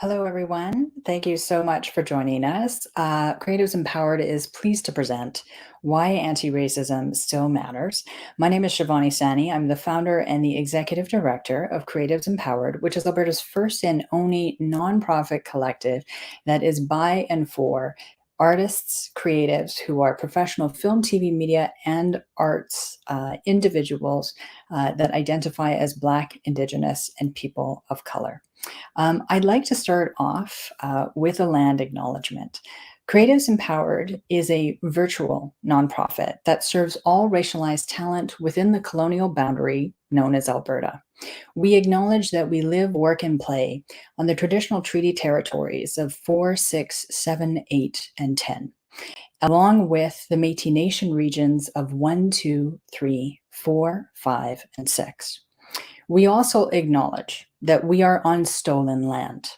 Hello, everyone. Thank you so much for joining us. Creatives Empowered is pleased to present Why Anti-Racism Still Matters. My name is Shivani Sani. I'm the founder and the executive director of Creatives Empowered, which is Alberta's first and only nonprofit collective that is by and for artists, creatives who are professional film, TV, media, and arts individuals that identify as Black, Indigenous, and people of color. I'd like to start off with a land acknowledgement. Creatives Empowered is a virtual nonprofit that serves all racialized talent within the colonial boundary known as Alberta. We acknowledge that we live, work, and play on the traditional treaty territories of 4, 6, 7, 8, and 10, along with the Métis Nation regions of 1, 2, 3, 4, 5, and 6. We also acknowledge that we are on stolen land.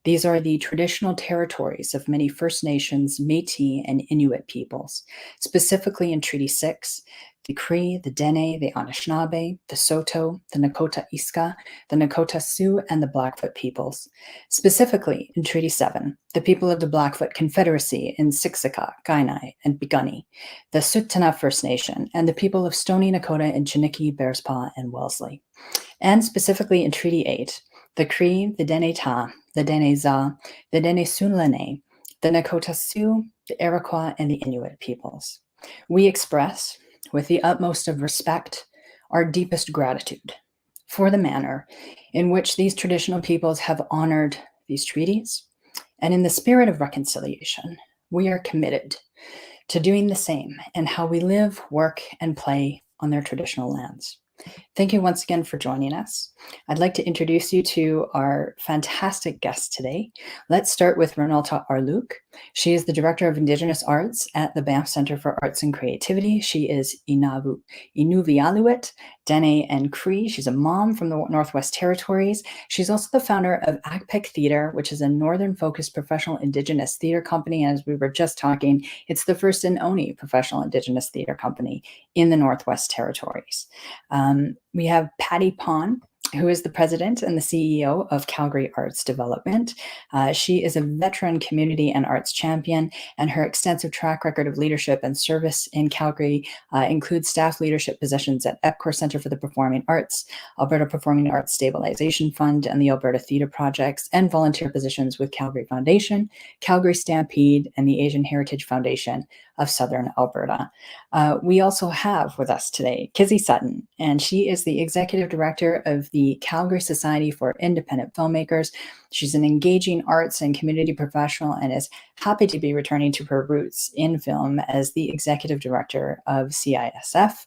These are the traditional territories of many First Nations, Métis, and Inuit peoples, specifically in Treaty 6, the Cree, the Dene, the Anishinaabe, the Saulteaux, the Nakota Iska, the Nakota Sioux, and the Blackfoot peoples. Specifically in Treaty 7, the people of the Blackfoot Confederacy in Siksika, Kainai, and Piikani, the Tsuut'ina First Nation, and the people of Stoney Nakoda in Chiniki, Bearspaw, and Wellesley. And specifically in Treaty 8, the Cree, the Dene Ta, the Dene Za, the Dene Sunlane, the Nakota Sioux, the Iroquois, and the Inuit peoples. We express, with the utmost of respect, our deepest gratitude for the manner in which these traditional peoples have honored these treaties. And in the spirit of reconciliation, we are committed to doing the same in how we live, work, and play on their traditional lands. Thank you once again for joining us. I'd like to introduce you to our fantastic guest today. Let's start with Reneltta Arluk. She is the Director of Indigenous Arts at the BANFF Center for Arts and Creativity. She is Inuvialuit, Dene, and Cree. She's a mom from the Northwest Territories. She's also the founder of ACPIC Theatre, which is a Northern-focused professional Indigenous theatre company. As we were just talking, it's the first and only professional Indigenous theatre company in the Northwest Territories. We have Patti, who is the president and the CEO of Calgary Arts Development. She is a veteran community and arts champion, and her extensive track record of leadership and service in Calgary includes staff leadership positions at EPCOR Centre for the Performing Arts, Alberta Performing Arts Stabilization Fund, and the Alberta Theatre Projects, and volunteer positions with Calgary Foundation, Calgary Stampede, and the Asian Heritage Foundation of Southern Alberta. We also have with us today Kizzie Sutton, and she is the executive director of the Calgary Society for Independent Filmmakers. She's an engaging arts and community professional and is happy to be returning to her roots in film as the executive director of CISF.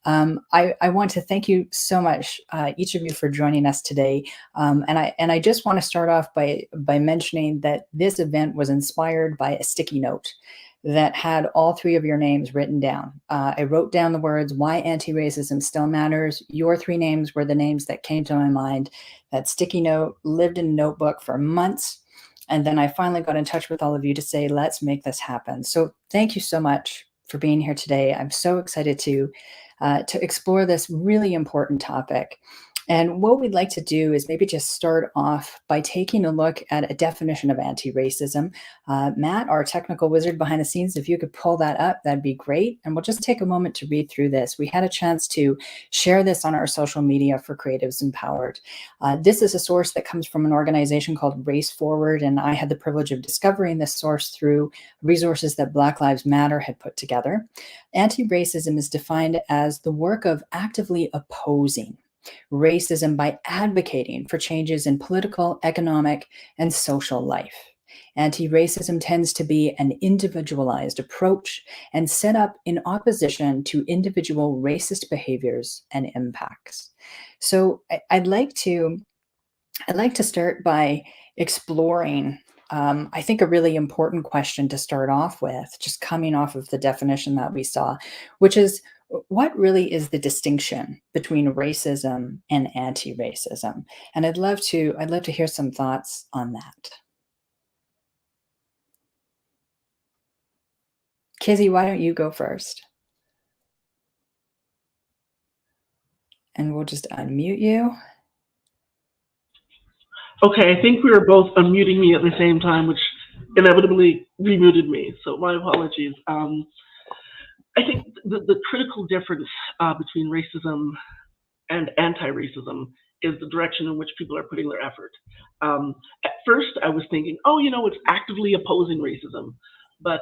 I want to thank you so much, each of you, for joining us today. And I just want to start off by mentioning that this event was inspired by a sticky note that had all three of your names written down. I wrote down the words, "Why Anti-Racism Still Matters." Your three names were the names that came to my mind. That sticky note lived in a notebook for months. And then I finally got in touch with all of you to say, let's make this happen. So thank you so much for being here today. I'm so excited to explore this really important topic. And what we'd like to do is maybe just start off by taking a look at a definition of anti-racism. Matt, our technical wizard behind the scenes, if you could pull that up, that'd be great. And we'll just take a moment to read through this. We had a chance to share this on our social media for Creatives Empowered. This is a source that comes from an organization called Race Forward, and I had the privilege of discovering this source through resources that Black Lives Matter had put together. Anti-racism is defined as the work of actively opposing racism by advocating for changes in political, economic, and social life. Anti-racism tends to be an individualized approach and set up in opposition to individual racist behaviors and impacts. So I'd like to start by exploring I think a really important question to start off with, just coming off of the definition that we saw, which is, what really is the distinction between racism and anti-racism? And I'd love to hear some thoughts on that. Kizzie, why don't you go first? And we'll just unmute you. Okay, I think we were both unmuting me at the same time, which inevitably remuted me. So my apologies. I think the critical difference between racism and anti-racism is the direction in which people are putting their effort. At first, I was thinking, oh, it's actively opposing racism. But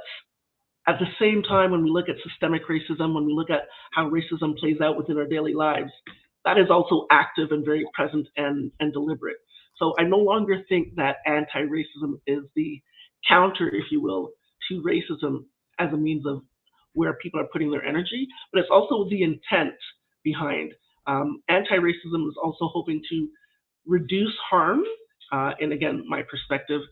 at the same time, when we look at systemic racism, when we look at how racism plays out within our daily lives, that is also active and very present and deliberate. So I no longer think that anti-racism is the counter, if you will, to racism as a means of where people are putting their energy, but it's also the intent behind. Anti-racism is also hoping to reduce harm, and again, my perspective,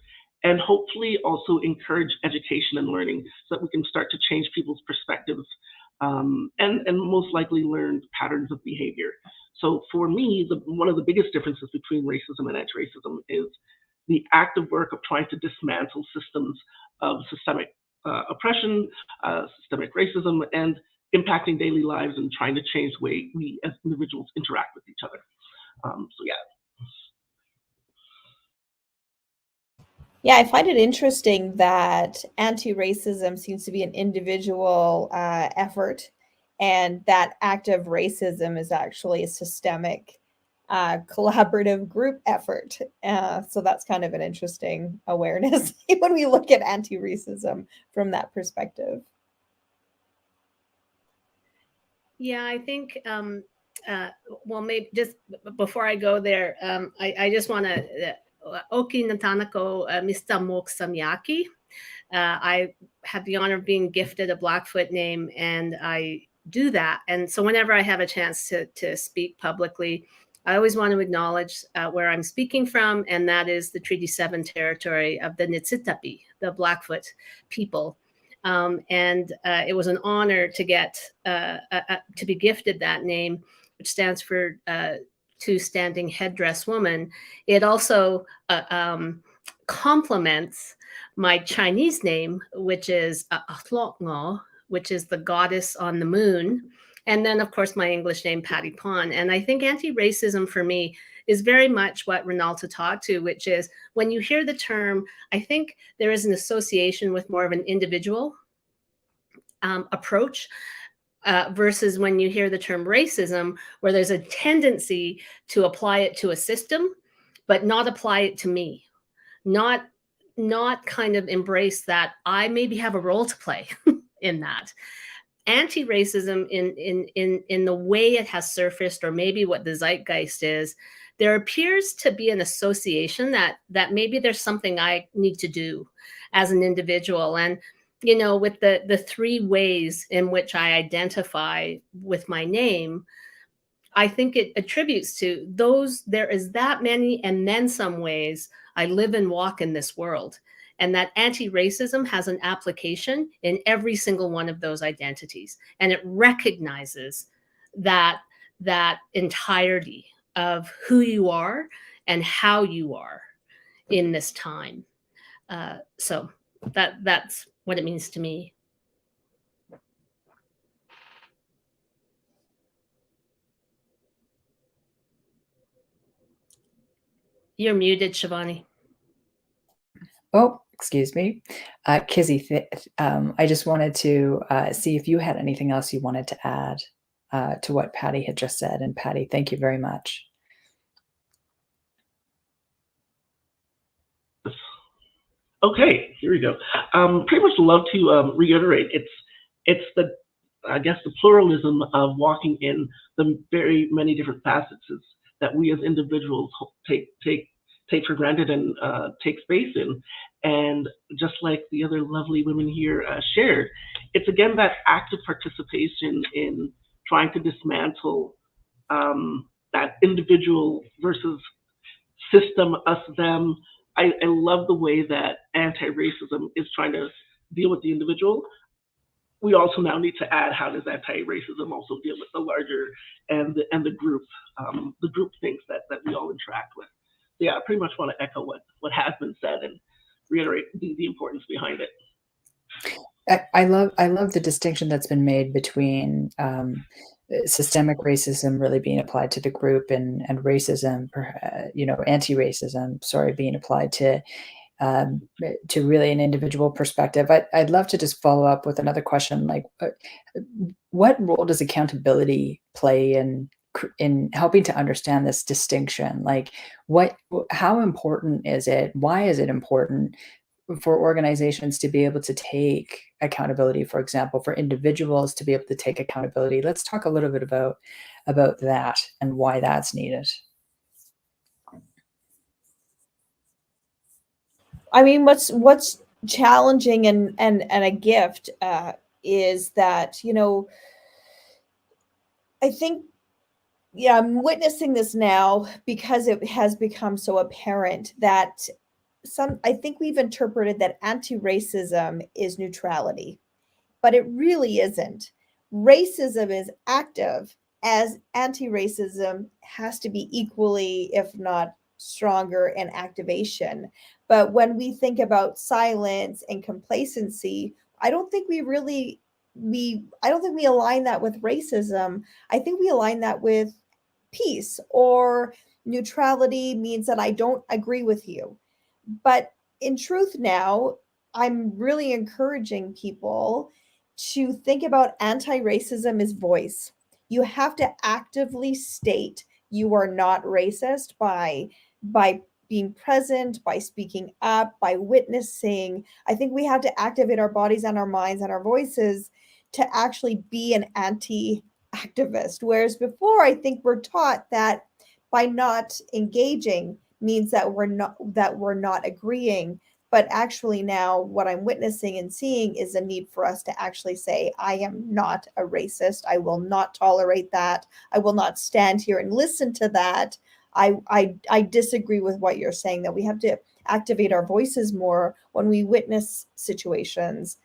and hopefully also encourage education and learning so that we can start to change people's perspectives and most likely learn patterns of behavior. So for me, one of the biggest differences between racism and anti-racism is the active work of trying to dismantle systems of systemic oppression, systemic racism, and impacting daily lives and trying to change the way we as individuals interact with each other. So yeah. Yeah, I find it interesting that anti-racism seems to be an individual effort, and that active racism is actually a systemic, collaborative group effort. So that's kind of an interesting awareness when we look at anti-racism from that perspective. Yeah, I think, well, maybe just before I go there, I just want to, Oki Natanako, Mr. Mok Samyaki. I have the honor of being gifted a Blackfoot name, and I do that. And so whenever I have a chance to speak publicly, I always want to acknowledge where I'm speaking from, and that is the Treaty 7 territory of the Nitsitapi, the Blackfoot people. And it was an honor to get to be gifted that name, which stands for two standing headdress woman. It also complements my Chinese name, which is Arluk, which is the goddess on the moon. And then, of course, my English name, Patti. And I think anti-racism for me is very much what Reneltta talked to, which is when you hear the term, I think there is an association with more of an individual approach versus when you hear the term racism, where there's a tendency to apply it to a system, but not apply it to me, not kind of embrace that I maybe have a role to play in that. Anti-racism in the way it has surfaced, or maybe what the zeitgeist is, there appears to be an association that maybe there's something I need to do as an individual. And with the three ways in which I identify with my name, I think it attributes to those. There is that many and then some ways I live and walk in this world. And that anti-racism has an application in every single one of those identities. And it recognizes that entirety of who you are and how you are in this time. So that's what it means to me. You're muted, Shivani. Oh, excuse me. Kizzie, I just wanted to see if you had anything else you wanted to add to what Patti had just said. And Patti, thank you very much. Okay, here we go. Pretty much love to reiterate. It's the, I guess, the pluralism of walking in the very many different facets that we as individuals take for granted and take space in. And just like the other lovely women here shared, it's again that active participation in trying to dismantle that individual versus system, us, them. I love the way that anti-racism is trying to deal with the individual. We also now need to add, how does anti-racism also deal with the larger and the group things that we all interact with. So yeah, I pretty much want to echo what has been said and reiterate the importance behind it. I love the distinction that's been made between systemic racism really being applied to the group, and racism, anti-racism, sorry, being applied to really an individual perspective. I'd love to just follow up with another question, like what role does accountability play in helping to understand this distinction? Like how important is it? Why is it important for organizations to be able to take accountability, for example, for individuals to be able to take accountability? Let's talk a little bit about that and why that's needed. I mean, what's challenging and a gift is that, you know, I think, yeah, I'm witnessing this now because it has become so apparent that I think we've interpreted that anti-racism is neutrality, but it really isn't. Racism is active, as anti-racism has to be equally, if not stronger, in activation. But when we think about silence and complacency, I don't think we align that with racism. I think we align that with peace, or neutrality means that I don't agree with you. But in truth now, I'm really encouraging people to think about anti-racism as voice. You have to actively state you are not racist by being present, by speaking up, by witnessing. I think we have to activate our bodies and our minds and our voices to actually be an anti-activist. Whereas before, I think we're taught that by not engaging means that we're not agreeing. But actually now what I'm witnessing and seeing is a need for us to actually say, I am not a racist. I will not tolerate that. I will not stand here and listen to that. I disagree with what you're saying, that we have to activate our voices more when we witness situations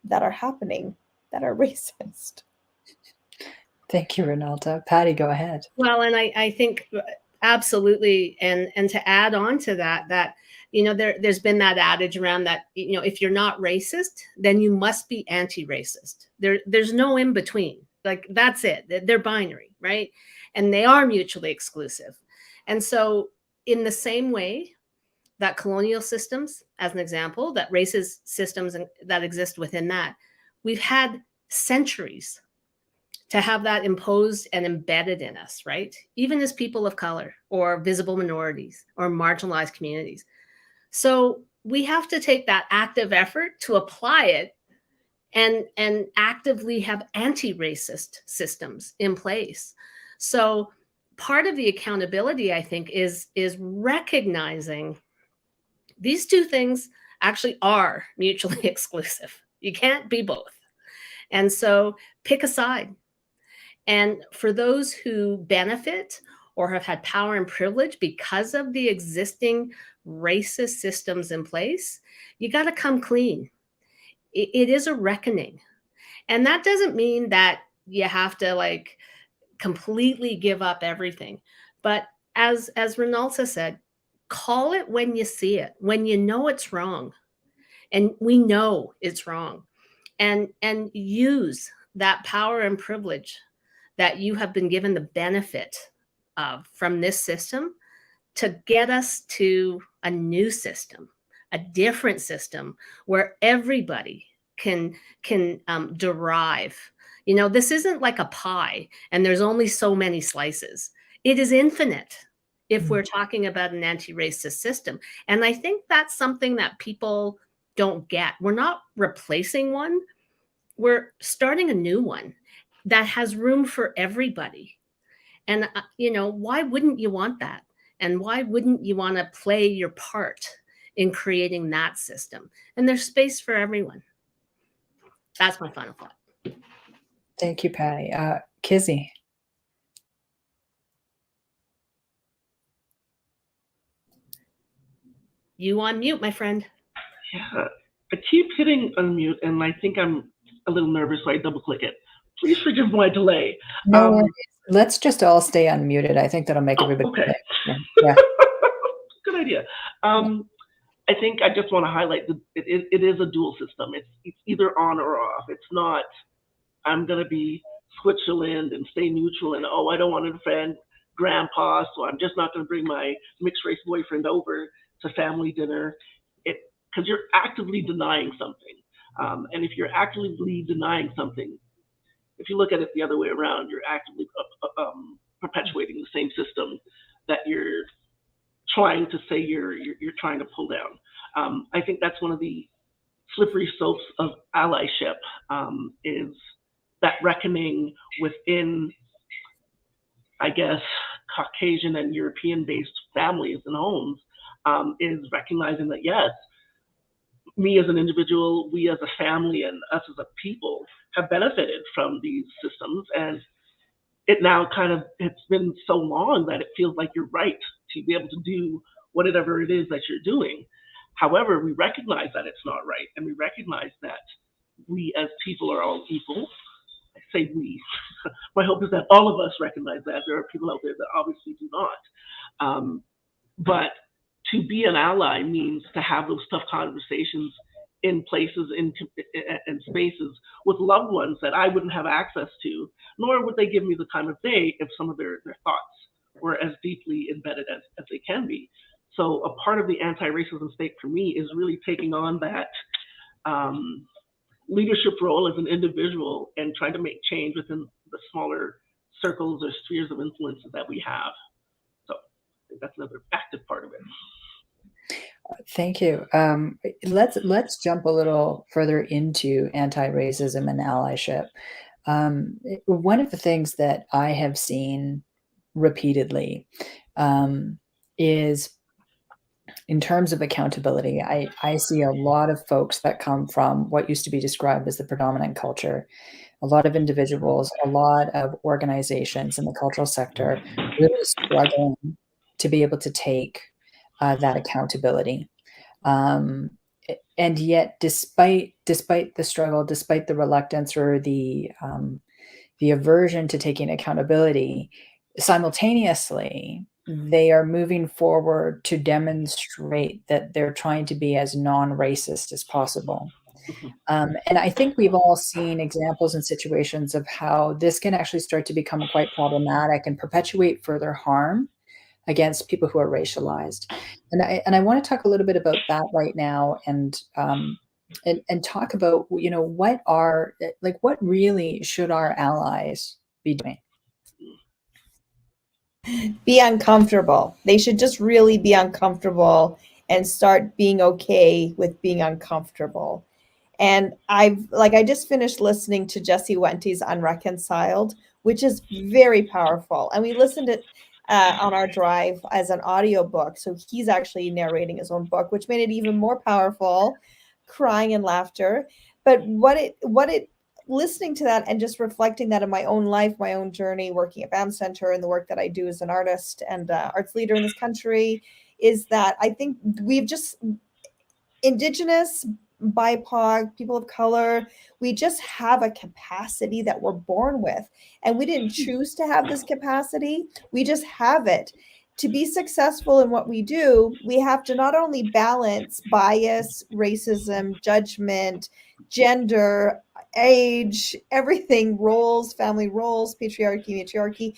that are happening that are racist. Thank you, Reneltta. Patti, go ahead. Well, and I think absolutely, and to add on to that, you know, there's been that adage around that, you know, if you're not racist, then you must be anti-racist. There's no in between. Like, that's it. They're binary, right? And they are mutually exclusive. And so in the same way that colonial systems, as an example, that racist systems that exist within that, we've had centuries to have that imposed and embedded in us, right? Even as people of color or visible minorities or marginalized communities. So we have to take that active effort to apply it and actively have anti-racist systems in place. So part of the accountability, I think, is recognizing these two things actually are mutually exclusive. You can't be both. And so pick a side. And for those who benefit or have had power and privilege because of the existing racist systems in place, you got to come clean. It is a reckoning. And that doesn't mean that you have to like completely give up everything. But as Reneltta said, call it when you see it, when you know it's wrong. And we know it's wrong. And use that power and privilege that you have been given the benefit of from this system to get us to a new system, a different system where everybody can derive. You know, this isn't like a pie and there's only so many slices. It is infinite if we're talking about an anti-racist system. And I think that's something that people don't get. We're not replacing one. We're starting a new one that has room for everybody. And, you know, why wouldn't you want that? And why wouldn't you want to play your part in creating that system? And there's space for everyone. That's my final thought. Thank you, Patti. Kizzie. You on mute, my friend. Yeah, I keep hitting unmute, and I think I'm a little nervous, so I double click it. Please forgive my delay. No worries. Let's just all stay unmuted. I think that'll make everybody. Okay. Yeah. Good idea. I think I just want to highlight that it is a dual system. It's either on or off. It's not, I'm going to be Switzerland and stay neutral, and oh, I don't want to offend grandpa, so I'm just not going to bring my mixed race boyfriend over to family dinner. Because you're actively denying something. And if you're actively denying something, if you look at it the other way around, you're actively perpetuating the same system that you're trying to say you're trying to pull down. I think that's one of the slippery slopes of allyship, is that reckoning within, I guess, Caucasian and European-based families and homes, is recognizing that, yes, me as an individual, we as a family, and us as a people have benefited from these systems. And it now it's been so long that it feels like you're right to be able to do whatever it is that you're doing. However, we recognize that it's not right. And we recognize that we as people are all equal. I say we. My hope is that all of us recognize that. There are people out there that obviously do not. But to be an ally means to have those tough conversations in places, in spaces with loved ones that I wouldn't have access to, nor would they give me the time of day if some of their thoughts were as deeply embedded as they can be. So a part of the anti-racism stake for me is really taking on that leadership role as an individual and trying to make change within the smaller circles or spheres of influences that we have. So I think that's another active part of it. Thank you. Let's jump a little further into anti-racism and allyship. One of the things that I have seen repeatedly is in terms of accountability. I see a lot of folks that come from what used to be described as the predominant culture, a lot of individuals, a lot of organizations in the cultural sector really struggling to be able to take that accountability. And yet, despite the struggle, despite the reluctance or the aversion to taking accountability, simultaneously, they are moving forward to demonstrate that they're trying to be as non-racist as possible. And I think we've all seen examples and situations of how this can actually start to become quite problematic and perpetuate further harm against people who are racialized. And I want to talk a little bit about that right now, and talk about, what really should our allies be doing? Be uncomfortable. They should just really be uncomfortable and start being okay with being uncomfortable. And I just finished listening to Jesse Wente's Unreconciled, which is very powerful. And we listened to on our drive as an audiobook. So he's actually narrating his own book, which made it even more powerful, crying and laughter. But listening to that and just reflecting that in my own life, my own journey, working at BANFF Center and the work that I do as an artist and arts leader in this country, is that I think we've just, Indigenous, BIPOC, people of color, we just have a capacity that we're born with. And we didn't choose to have this capacity. We just have it. To be successful in what we do, we have to not only balance bias, racism, judgment, gender, age, everything, roles, family roles, patriarchy, matriarchy.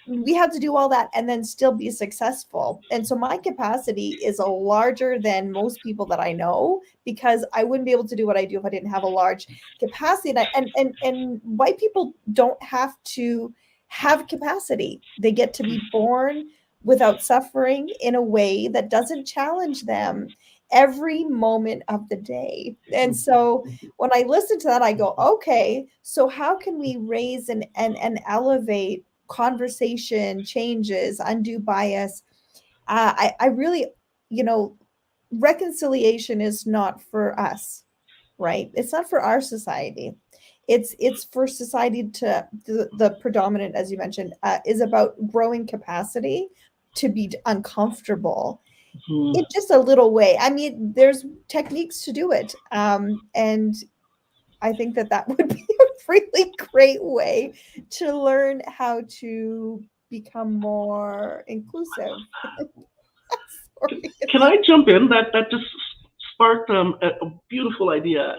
We have to do all that and then still be successful. And so my capacity is larger than most people that I know, because I wouldn't be able to do what I do if I didn't have a large capacity. And white people don't have to have capacity. They get to be born without suffering in a way that doesn't challenge them every moment of the day. And so when I listen to that, I go, okay, so how can we raise and elevate conversation, changes, undo bias? I really, reconciliation is not for us, right? It's not for our society. It's for society to, the predominant, as you mentioned, is about growing capacity to be uncomfortable in just a little way. I mean, there's techniques to do it. And I think that would be a really great way to learn how to become more inclusive. Can I jump in? That just sparked a beautiful idea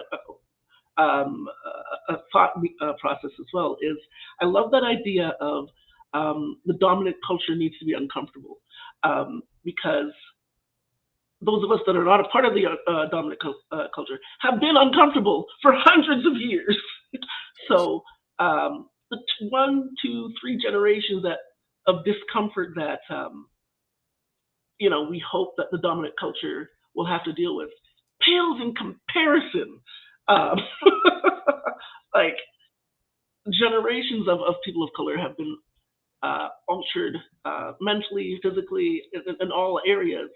thought process as well is I love that idea of the dominant culture needs to be uncomfortable, because those of us that are not a part of the dominant culture have been uncomfortable for hundreds of years. So the 1, 2, 3 generations of discomfort that we hope that the dominant culture will have to deal with pales in comparison. Like generations of people of color have been altered mentally, physically, in all areas.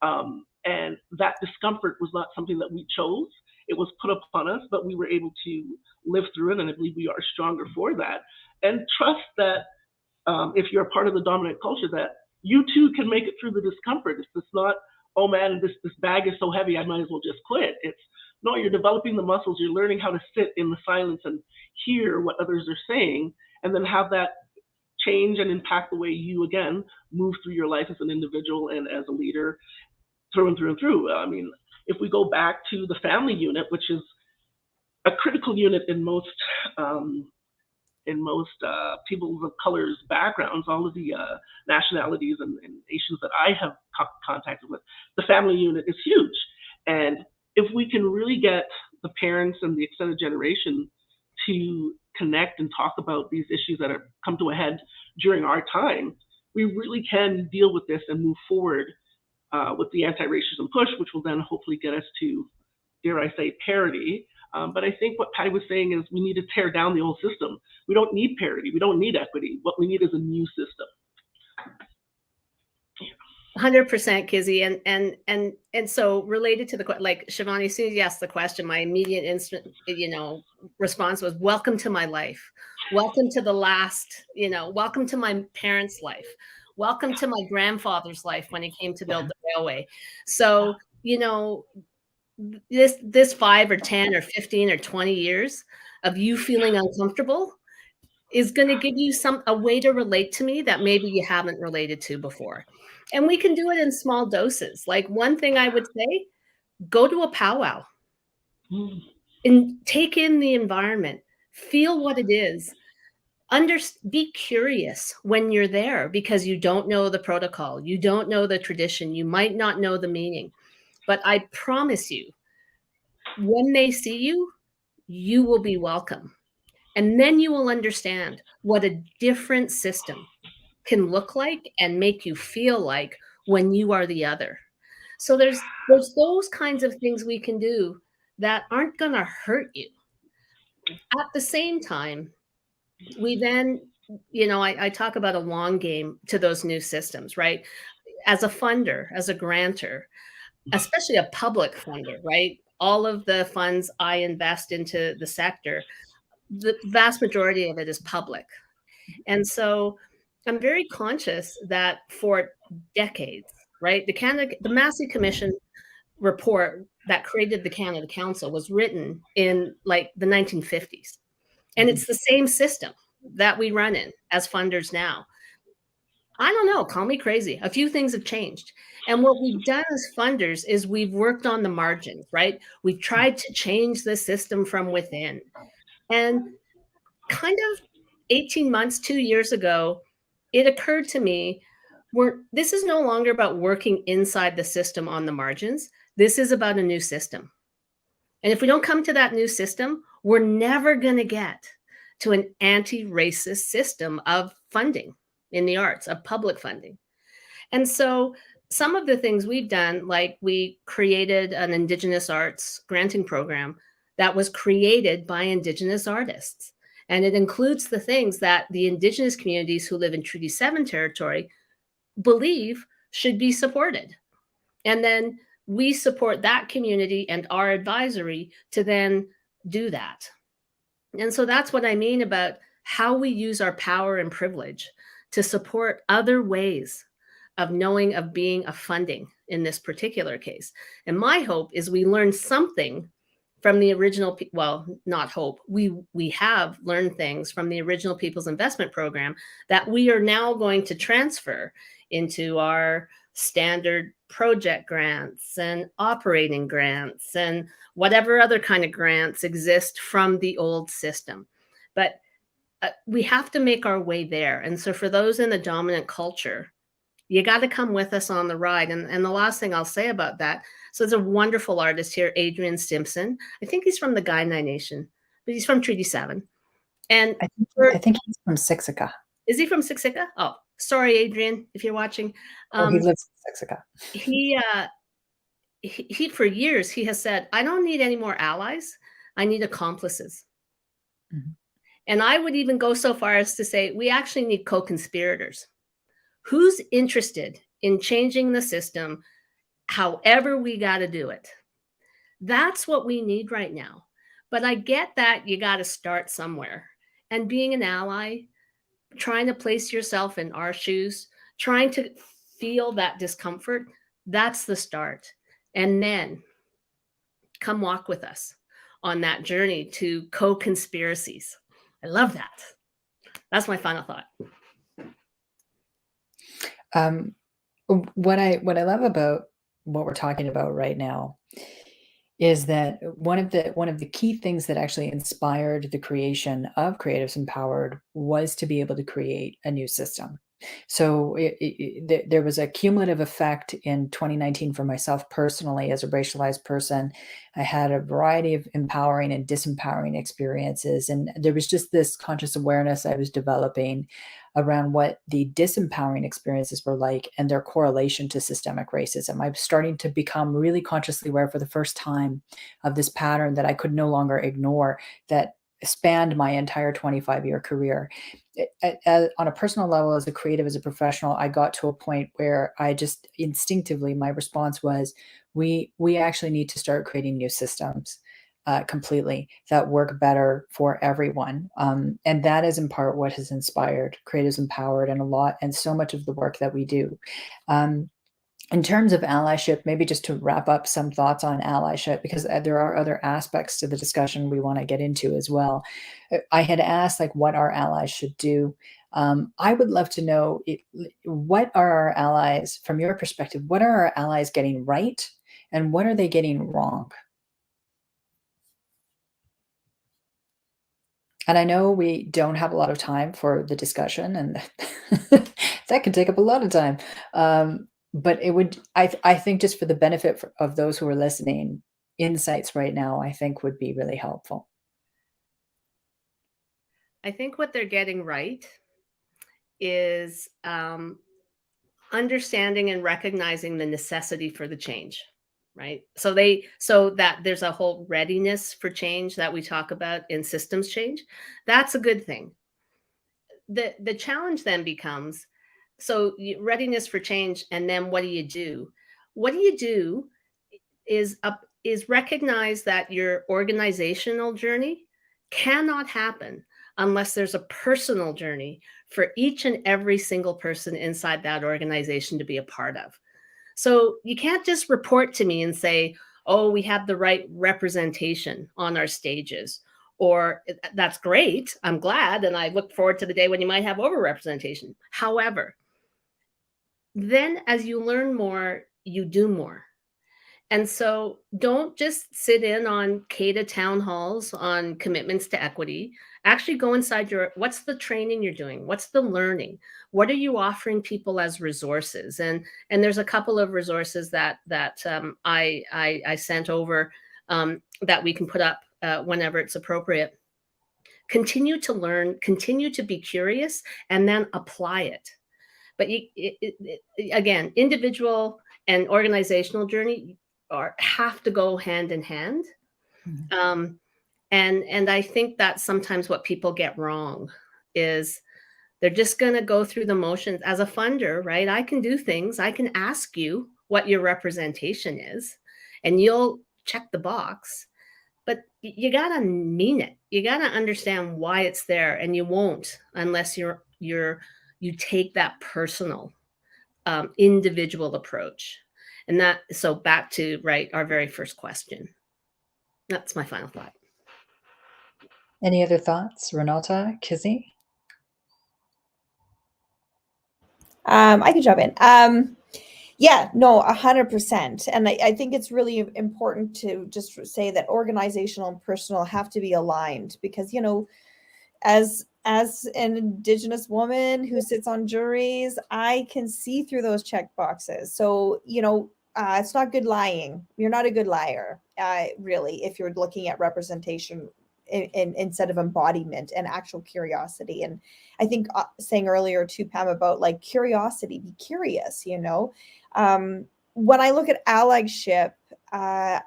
And that discomfort was not something that we chose. It was put upon us, but we were able to live through it, and I believe we are stronger for that. And trust that if you're a part of the dominant culture, that you too can make it through the discomfort. It's not, oh man, this bag is so heavy, I might as well just quit. It's, no, you're developing the muscles, you're learning how to sit in the silence and hear what others are saying, and then have that change and impact the way you, again, move through your life as an individual and as a leader through and through and through. I mean, if we go back to the family unit, which is a critical unit in most people of color's backgrounds, all of the nationalities and nations that I have contacted with, the family unit is huge. And if we can really get the parents and the extended generation to connect and talk about these issues that have come to a head during our time, we really can deal with this and move forward with the anti-racism push, which will then hopefully get us to, dare I say, parity. But I think what Patti was saying is we need to tear down the old system. We don't need parity. We don't need equity. What we need is a new system. 100%, Kizzie, and so related to the, like Shivani, as soon as you asked the question, my immediate instant, response was, "Welcome to my life. Welcome to the last, welcome to my parents' life. Welcome to my grandfather's life when he came to build the railway." So, this 5 or 10 or 15 or 20 years of you feeling uncomfortable is going to give you a way to relate to me that maybe you haven't related to before. And we can do it in small doses. Like, one thing I would say, go to a powwow and take in the environment, feel what it is. Be curious when you're there, because you don't know the protocol, you don't know the tradition, you might not know the meaning. But I promise you, when they see you, you will be welcome. And then you will understand what a different system can look like and make you feel like when you are the other. So there's those kinds of things we can do that aren't going to hurt you. At the same time, we then, I talk about a long game to those new systems, right? As a funder, as a grantor, especially a public funder, right? All of the funds I invest into the sector, the vast majority of it is public. And so I'm very conscious that for decades, right, the Massey Commission report that created the Canada Council was written in like the 1950s. And it's the same system that we run in as funders now. I don't know, call me crazy. A few things have changed. And what we've done as funders is we've worked on the margins, right? We've tried to change the system from within. And kind of 18 months, 2 years ago, it occurred to me, this is no longer about working inside the system on the margins. This is about a new system. And if we don't come to that new system, we're never going to get to an anti-racist system of funding in the arts, of public funding. And so some of the things we've done, like we created an Indigenous arts granting program that was created by Indigenous artists. And it includes the things that the Indigenous communities who live in Treaty 7 territory believe should be supported. And then we support that community and our advisory to then do that. And so that's what I mean about how we use our power and privilege to support other ways of knowing, of being, of funding in this particular case. And my hope is we learn something from the original, well, not hope. We have learned things from the original People's Investment Program that we are now going to transfer into our standard project grants and operating grants and whatever other kind of grants exist from the old system. But we have to make our way there. And so for those in the dominant culture, you got to come with us on the ride. And the last thing I'll say about that, so there's a wonderful artist here, Adrian Stimson. I think he's from the Kainai Nation, but he's from Treaty 7. And I think he's from Siksika. Is he from Siksika? Oh, sorry, Adrian, if you're watching. He lives in Siksika. He for years, he has said, I don't need any more allies. I need accomplices. Mm-hmm. And I would even go so far as to say, we actually need co-conspirators. Who's interested in changing the system, however we got to do it? That's what we need right now. But I get that you got to start somewhere. And being an ally, trying to place yourself in our shoes, trying to feel that discomfort, that's the start. And then come walk with us on that journey to co-conspiracies. I love that. That's my final thought. What I love about what we're talking about right now is that one of the key things that actually inspired the creation of Creatives Empowered was to be able to create a new system. So there was a cumulative effect in 2019 for myself personally as a racialized person. I had a variety of empowering and disempowering experiences. And there was just this conscious awareness I was developing around what the disempowering experiences were like and their correlation to systemic racism. I'm starting to become really consciously aware for the first time of this pattern that I could no longer ignore, that spanned my entire 25-year career. On a personal level, as a creative, as a professional, I got to a point where I just instinctively, my response was, we actually need to start creating new systems completely that work better for everyone. And that is in part what has inspired Creatives Empowered and so much of the work that we do. In terms of allyship, maybe just to wrap up some thoughts on allyship, because there are other aspects to the discussion we want to get into as well. I had asked what our allies should do. I would love to know what are our allies, from your perspective, what are our allies getting right and what are they getting wrong? And I know we don't have a lot of time for the discussion, and that can take up a lot of time. But it would, I think, just for the benefit of those who are listening, insights right now, I think would be really helpful. I think what they're getting right is understanding and recognizing the necessity for the change, right? So that there's a whole readiness for change that we talk about in systems change. That's a good thing. The challenge then becomes, so readiness for change, and then what do you do? What do you do is recognize that your organizational journey cannot happen unless there's a personal journey for each and every single person inside that organization to be a part of. So you can't just report to me and say, oh, we have the right representation on our stages, or that's great, I'm glad, and I look forward to the day when you might have overrepresentation. However, then as you learn more, you do more. And so don't just sit in on CADA town halls on commitments to equity. Actually go inside what's the training you're doing? What's the learning? What are you offering people as resources? And there's a couple of resources that I sent over that we can put up whenever it's appropriate. Continue to learn, continue to be curious, and then apply it. But again, individual and organizational journey have to go hand in hand. Mm-hmm. And I think that's sometimes what people get wrong is they're just going to go through the motions. As a funder, right? I can do things. I can ask you what your representation is, and you'll check the box. But you got to mean it. You got to understand why it's there, and you won't unless you take that personal, individual approach. And so back to our very first question. That's my final thought. Any other thoughts, Reneltta, Kizzie? I can jump in. Yeah, no, 100%. And I think it's really important to just say that organizational and personal have to be aligned because, you know, as an Indigenous woman who sits on juries, I can see through those check boxes. So, you know, it's not good lying. You're not a good liar, really, if you're looking at representation instead of embodiment and actual curiosity. And I think saying earlier to Pam about like curiosity, be curious, you know. When I look at allyship, I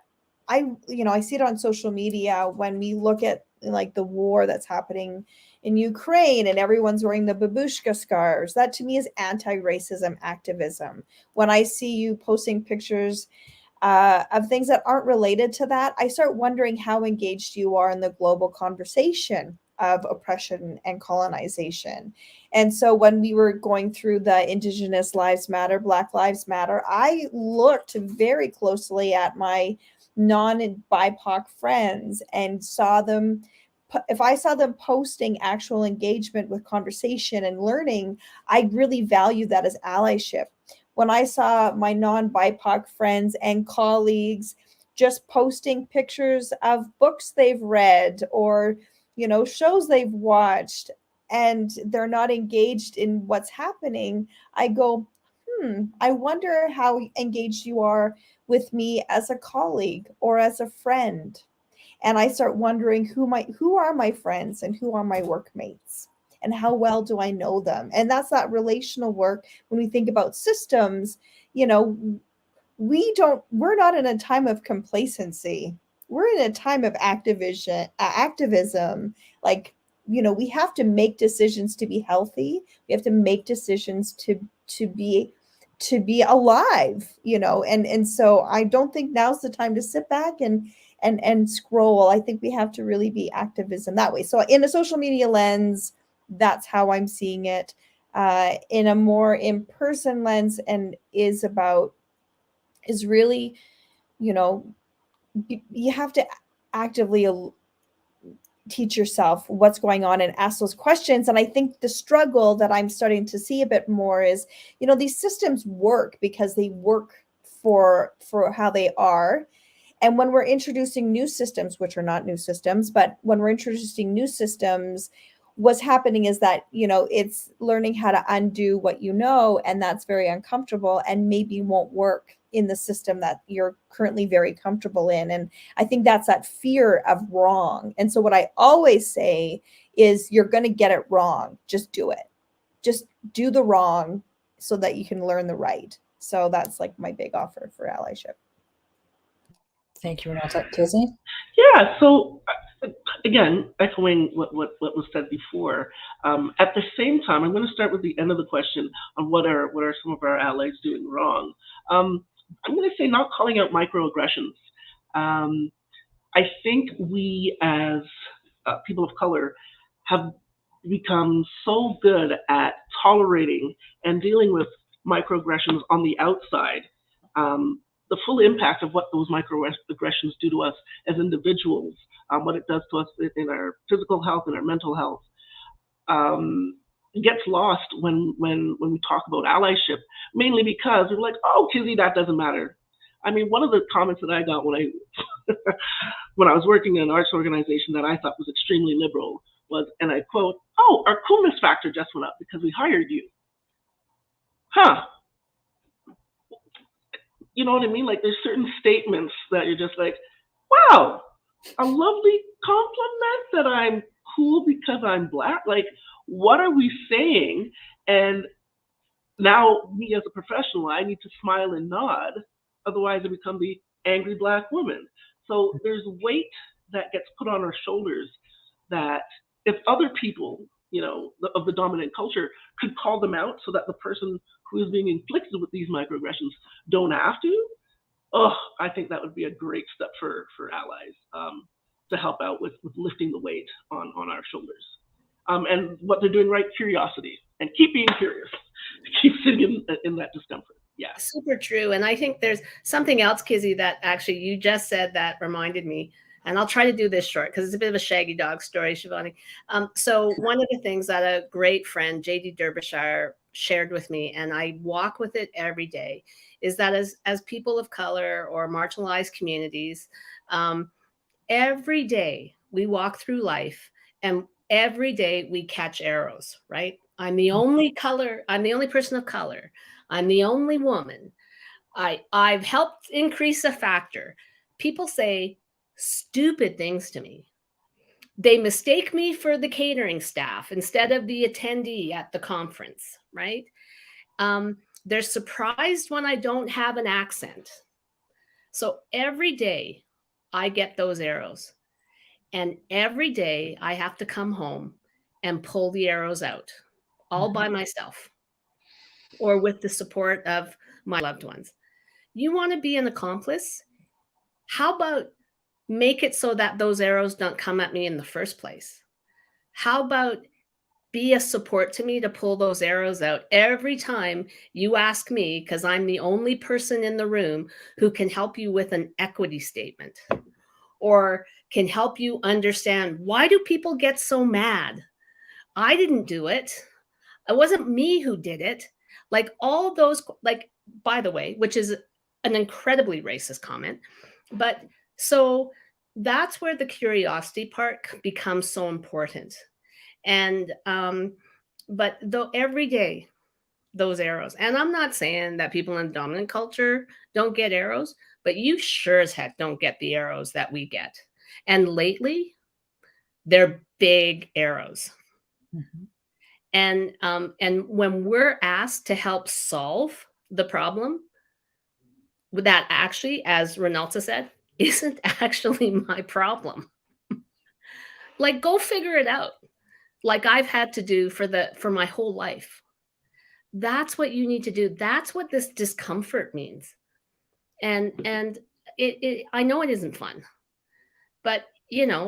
see it on social media when we look at like the war that's happening in Ukraine and everyone's wearing the babushka scarves. That to me is anti-racism activism. When I see you posting pictures of things that aren't related to that, I start wondering how engaged you are in the global conversation of oppression and colonization. And so when we were going through the Indigenous Lives Matter, Black Lives Matter, I looked very closely at my non-BIPOC friends and saw them, if I saw them posting actual engagement with conversation and learning, I really value that as allyship. When I saw my non-BIPOC friends and colleagues just posting pictures of books they've read or, you know, shows they've watched, and they're not engaged in what's happening, I go, I wonder how engaged you are with me as a colleague or as a friend. And I start wondering who are my friends and who are my workmates and how well do I know them? And that's that relational work. When we think about systems, you know, we're not in a time of complacency. We're in a time of activism. Like, you know, we have to make decisions to be healthy. We have to make decisions to be alive, you know, and so I don't think now's the time to sit back and scroll. I think we have to really be activism that way. So in a social media lens, that's how I'm seeing it. In a more in-person lens, and is really, you know, you have to actively teach yourself what's going on and ask those questions. And I think the struggle that I'm starting to see a bit more is, you know, these systems work because they work for how they are. And when we're introducing new systems, which are not new systems, but when we're introducing new systems, what's happening is that, you know, it's learning how to undo what you know, and that's very uncomfortable and maybe won't work in the system that you're currently very comfortable in. And I think that's that fear of wrong. And so what I always say is, you're going to get it wrong. Just do it. Just do the wrong so that you can learn the right. So that's like my big offer for allyship. Thank you, Reneltta. Kizzie? Yeah, so again, echoing what was said before, at the same time, I'm going to start with the end of the question on what are some of our allies doing wrong. I'm going to say not calling out microaggressions. I think we as people of color have become so good at tolerating and dealing with microaggressions on the outside. The full impact of what those microaggressions do to us as individuals, what it does to us in our physical health and our mental health, gets lost when we talk about allyship, mainly because we're like, oh, Kizzie, that doesn't matter. I mean, one of the comments that I got when I was working in an arts organization that I thought was extremely liberal was, and I quote, "Oh, our coolness factor just went up because we hired you." Huh. You know what I mean? Like, there's certain statements that you're just like, wow, a lovely compliment that I'm cool because I'm Black. Like, what are we saying? And now me as a professional, I need to smile and nod. Otherwise I become the angry Black woman. So there's weight that gets put on our shoulders that if other people, you know, of the dominant culture could call them out so that the person who is being inflicted with these microaggressions don't have to, I think that would be a great step for allies to help out with lifting the weight on our shoulders. And what they're doing right, curiosity, and keep being curious. Keep sitting in that discomfort. Yeah. Super true. And I think there's something else, Kizzie, that actually you just said that reminded me. And I'll try to do this short because it's a bit of a shaggy dog story, Shivani. So one of the things that a great friend, J.D. Derbyshire, shared with me, and I walk with it every day, is that as people of color or marginalized communities, every day we walk through life and every day we catch arrows, right? I'm the only person of color. I'm the only woman. I've helped increase a factor. People say stupid things to me. They mistake me for the catering staff instead of the attendee at the conference, right? They're surprised when I don't have an accent. So every day I get those arrows. And every day I have to come home and pull the arrows out all by myself or with the support of my loved ones. You want to be an accomplice? How about make it so that those arrows don't come at me in the first place? How about be a support to me to pull those arrows out every time you ask me, because I'm the only person in the room who can help you with an equity statement or can help you understand, why do people get so mad? I didn't do it. It wasn't me who did it. Like all those, like, by the way, which is an incredibly racist comment. But so that's where the curiosity part becomes so important. And, but though every day, those arrows, and I'm not saying that people in dominant culture don't get arrows, but you sure as heck don't get the arrows that we get. And lately, they're big arrows. Mm-hmm. And when we're asked to help solve the problem, that actually, as Reneltta said, isn't actually my problem. Like, go figure it out. Like I've had to do for my whole life. That's what you need to do. That's what this discomfort means. And I know it isn't fun, but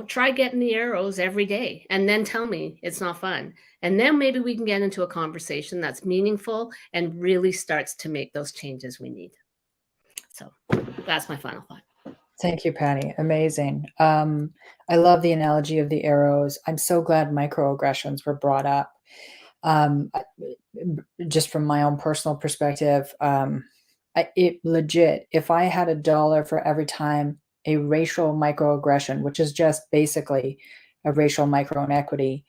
try getting the arrows every day and then tell me it's not fun. And then maybe we can get into a conversation that's meaningful and really starts to make those changes we need. So that's my final thought. Thank you, Patti. Amazing. I love the analogy of the arrows. I'm so glad microaggressions were brought up. Just from my own personal perspective, legit, if I had $1 for every time a racial microaggression, which is just basically a racial micro inequity,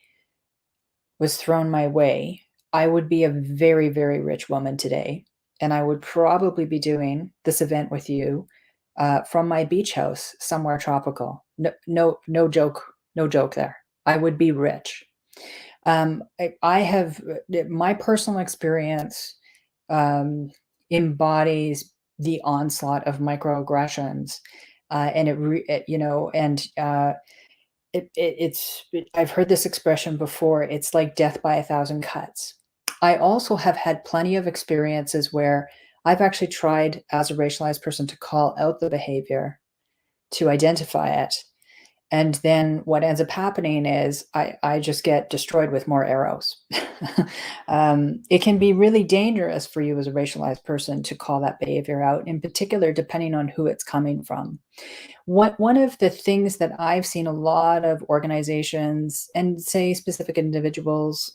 was thrown my way, I would be a very, very rich woman today. And I would probably be doing this event with you from my beach house somewhere tropical. No joke there. I would be rich. I have, my personal experience embodies the onslaught of microaggressions, and I've heard this expression before. It's like death by 1,000 cuts. I also have had plenty of experiences where I've actually tried as a racialized person to call out the behavior, to identify it. And then what ends up happening is I just get destroyed with more arrows. It can be really dangerous for you as a racialized person to call that behavior out, in particular, depending on who it's coming from. One of the things that I've seen a lot of organizations and say specific individuals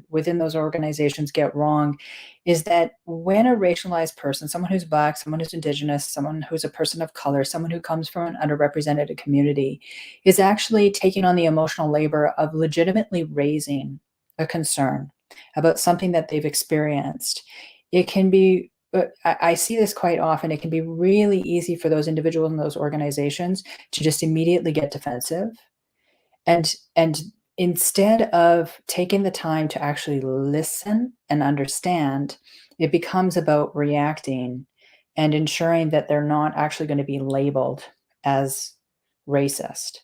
within those organizations get wrong is that when a racialized person, someone who's Black, someone who's Indigenous, someone who's a person of color, someone who comes from an underrepresented community, is actually taking on the emotional labor of legitimately raising a concern about something that they've experienced, it can be, I see this quite often, it can be really easy for those individuals in those organizations to just immediately get defensive. And instead of taking the time to actually listen and understand, it becomes about reacting and ensuring that they're not actually going to be labeled as racist.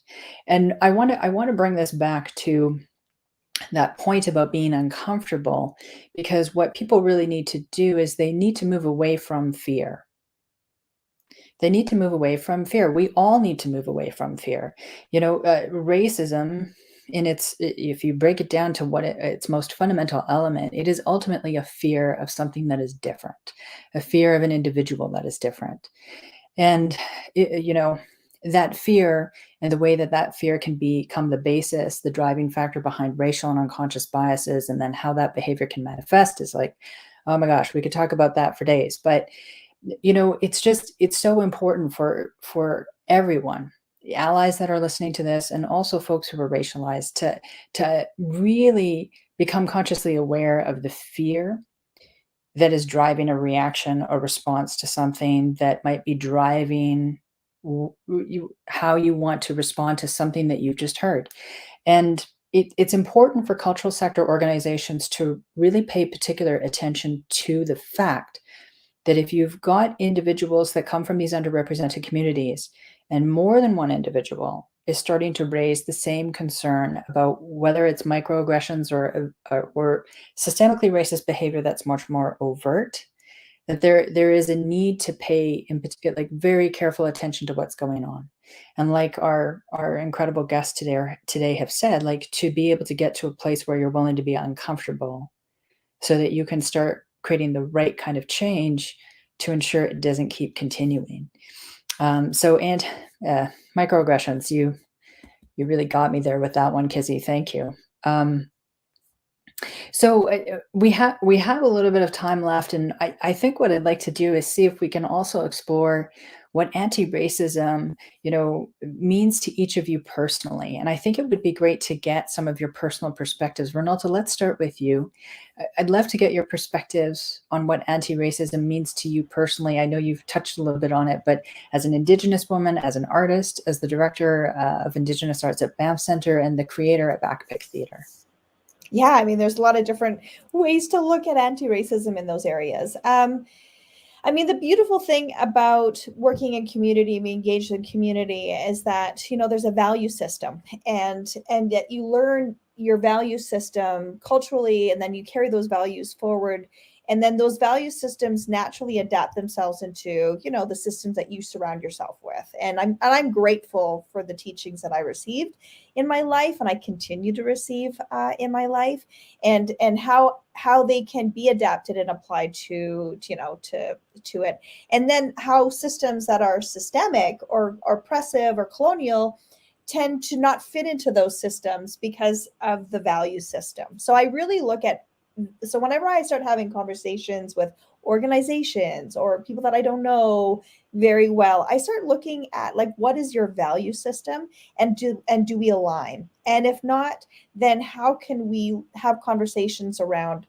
And I want to bring this back to that point about being uncomfortable, because what people really need to do is they need to move away from fear. They need to move away from fear. We all need to move away from fear. Racism, if you break it down to what its most fundamental element, it is ultimately a fear of something that is different, a fear of an individual that is different. And, that fear and the way that that fear can become the basis, the driving factor behind racial and unconscious biases, and then how that behavior can manifest is like, oh my gosh, we could talk about that for days. But it's so important for everyone, the allies that are listening to this, and also folks who are racialized, to really become consciously aware of the fear that is driving a reaction or response to something that might be driving how you want to respond to something that you just heard. And it's important for cultural sector organizations to really pay particular attention to the fact that if you've got individuals that come from these underrepresented communities, and more than one individual is starting to raise the same concern about whether it's microaggressions or systemically racist behavior that's much more overt, that there is a need to pay, in particular, like, very careful attention to what's going on. And like our incredible guests today have said, like, to be able to get to a place where you're willing to be uncomfortable so that you can start creating the right kind of change to ensure it doesn't keep continuing. Microaggressions, you really got me there with that one, Kizzie. Thank you. We have a little bit of time left, and I think what I'd like to do is see if we can also explore what anti-racism, means to each of you personally. And I think it would be great to get some of your personal perspectives. Reneltta, let's start with you. I'd love to get your perspectives on what anti-racism means to you personally. I know you've touched a little bit on it, but as an Indigenous woman, as an artist, as the director of Indigenous Arts at BANFF Center, and the creator at Backpick Theatre. Yeah, I mean, there's a lot of different ways to look at anti-racism in those areas. I mean, the beautiful thing about working in community, being engaged in community, is that, there's a value system, and that you learn your value system culturally, and then you carry those values forward. And then those value systems naturally adapt themselves into, the systems that you surround yourself with. And I'm grateful for the teachings that I received in my life, and I continue to receive in my life, and how they can be adapted and applied to it. And then how systems that are systemic or oppressive or colonial tend to not fit into those systems because of the value system. So I really look at, so whenever I start having conversations with organizations or people that I don't know very well, I start looking at, like, what is your value system, and do we align? And if not, then how can we have conversations around,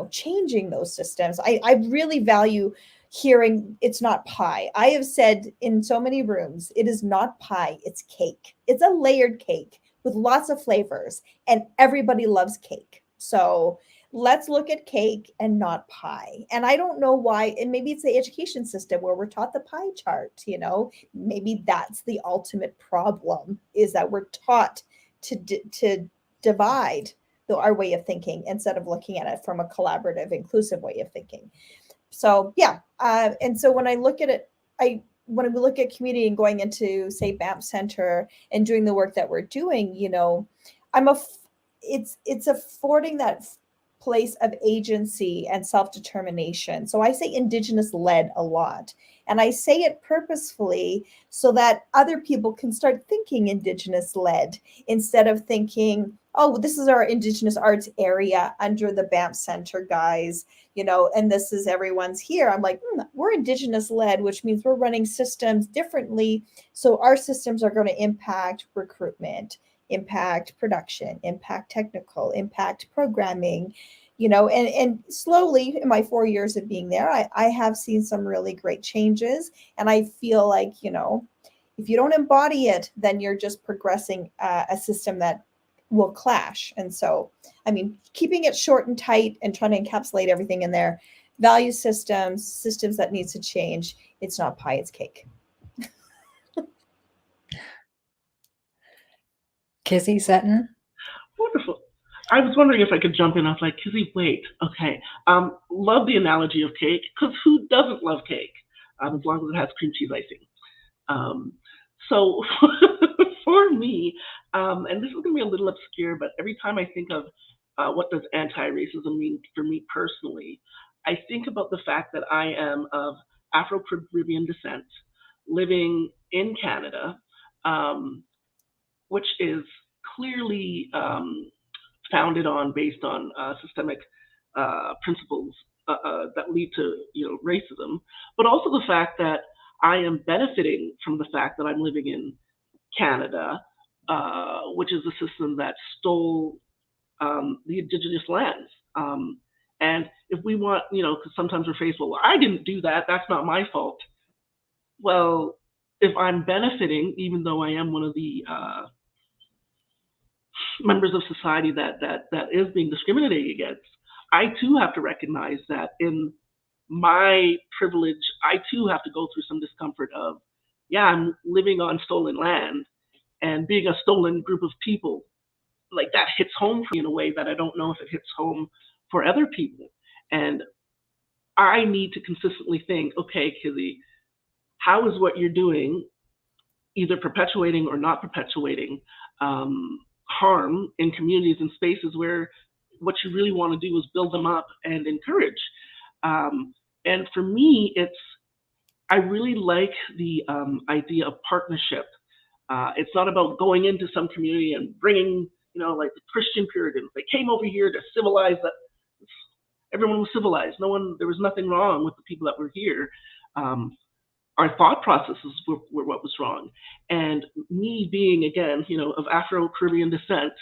changing those systems? I really value hearing it's not pie. I have said in so many rooms, it is not pie, it's cake. It's a layered cake with lots of flavors, and everybody loves cake. So let's look at cake and not pie. And I don't know why, and maybe it's the education system where we're taught the pie chart, maybe that's the ultimate problem, is that we're taught to divide our way of thinking instead of looking at it from a collaborative, inclusive way of thinking. So yeah, and so when I look at it, when we look at community and going into, say, BANFF Center and doing the work that we're doing, it's affording that place of agency and self-determination. So I say Indigenous led a lot, and I say it purposefully so that other people can start thinking Indigenous led instead of thinking, oh, this is our Indigenous arts area under the BANFF Center, guys, and this is everyone's here. I'm like, we're Indigenous led, which means we're running systems differently. So our systems are going to impact recruitment, impact production, impact technical, impact programming, and slowly in my 4 years of being there, I have seen some really great changes. And I feel like, if you don't embody it, then you're just progressing a system that will clash. And so, I mean, keeping it short and tight and trying to encapsulate everything in there, value systems that needs to change. It's not pie, it's cake. Kizzie, Sutton? Wonderful. I was wondering if I could jump in. I was like, Kizzie, wait, okay. Love the analogy of cake, because who doesn't love cake? As long as it has cream cheese icing. So for me, and this is going to be a little obscure, but every time I think of what does anti-racism mean for me personally, I think about the fact that I am of Afro-Caribbean descent. living in Canada, which is clearly founded on, based on systemic principles that lead to, racism, but also the fact that I am benefiting from the fact that I'm living in Canada, which is a system that stole the Indigenous lands. And if we want, because sometimes we're faced, well, I didn't do that, that's not my fault. Well, if I'm benefiting, even though I am one of the members of society that is being discriminated against, I too have to recognize that in my privilege, I too have to go through some discomfort of, yeah, I'm living on stolen land, and being a stolen group of people, like that hits home for me in a way that I don't know if it hits home for other people. And I need to consistently think, okay, Kizzie, how is what you're doing either perpetuating or not perpetuating harm in communities and spaces where what you really want to do is build them up and encourage. And for me, I really like the idea of partnership. It's not about going into some community and bringing, like the Christian Puritans. They came over here to civilize that. Everyone was civilized. There was nothing wrong with the people that were here. Our thought processes were what was wrong. And me being, again, of Afro-Caribbean descent,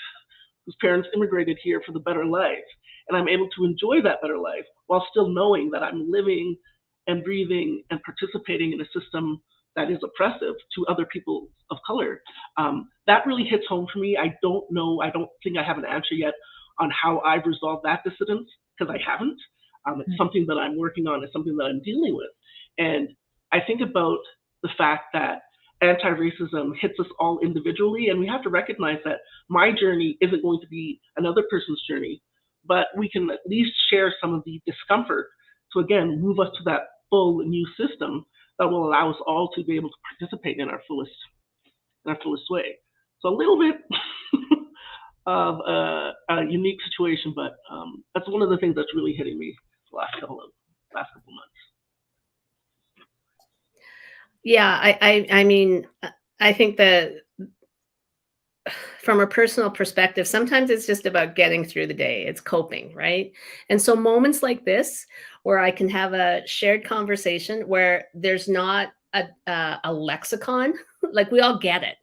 whose parents immigrated here for the better life, and I'm able to enjoy that better life while still knowing that I'm living and breathing and participating in a system that is oppressive to other people of color. That really hits home for me. I don't think I have an answer yet on how I've resolved that dissidence, because I haven't. It's something that I'm working on. It's something that I'm dealing with. And I think about the fact that anti-racism hits us all individually, and we have to recognize that my journey isn't going to be another person's journey, but we can at least share some of the discomfort to, again, move us to that full new system that will allow us all to be able to participate in our fullest way. So a little bit of a unique situation, but that's one of the things that's really hitting me the last couple months. Yeah, I mean, I think that from a personal perspective, sometimes it's just about getting through the day. It's coping, right? And so moments like this, where I can have a shared conversation where there's not a lexicon, like we all get it,